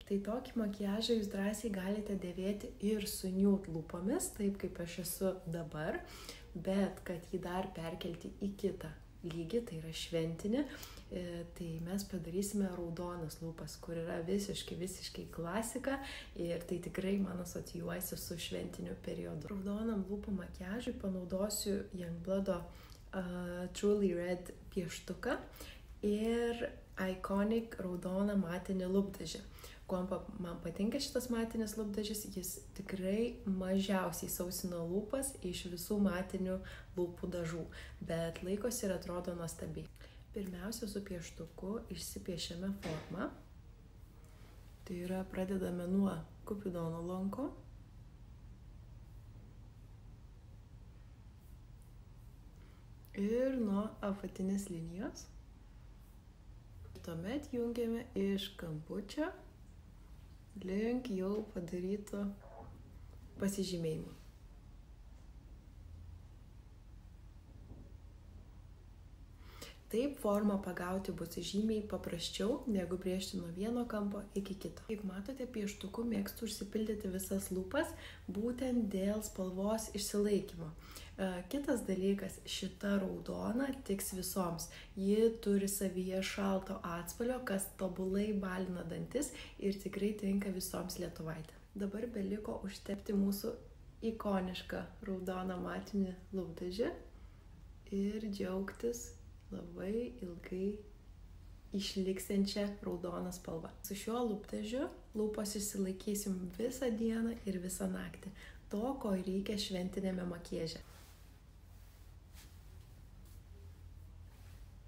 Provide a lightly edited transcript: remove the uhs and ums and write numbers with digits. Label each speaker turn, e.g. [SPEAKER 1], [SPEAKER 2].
[SPEAKER 1] Tai tokį makiažą jūs drąsiai galite dėvėti ir su nude lūpomis, taip kaip aš esu dabar, bet kad jį dar perkelti į kitą lygį, tai yra šventinį, tai mes padarysime raudonas lūpas, kur yra visiškai klasika ir tai tikrai man asocijuojasi su šventiniu periodu. Raudonam lūpų makiažui panaudosiu Youngbloodo Truly Red pieštuką ir Iconic raudoną matinį lūpdažį. Kuo man patinka šitas matinis lūpdažis, jis tikrai mažiausiai sausina lūpas iš visų matinių lūpų dažų, bet laikosi ir atrodo nuostabiai. Pirmiausia, su pieštuku išsipiešiame formą. Tai yra pradedame nuo kupidono lanko. Ir nuo apatinės linijos. Tuomet jungiame iš kampučio link jau padaryto pasižymėjimo. Taip formą pagauti bus žymiai paprasčiau, negu brėžti nuo vieno kampo iki kito. Kaip matote, pieštuku mėgstu užsipildyti visas lūpas, būtent dėl spalvos išsilaikymo. Kitas dalykas, šita raudona tiks visoms. Ji turi savyje šalto atspalvio, kas tobulai balina dantis ir tikrai tinka visoms lietuvaitėms. Dabar beliko užtepti mūsų ikonišką raudoną matinį lūpdažį ir džiaugtis labai ilgai išliksiančią raudoną spalvą. Su šiuo lūpdažiu lūpos išsilaikysim visą dieną ir visą naktį. To, ko reikia šventinėme makiaže.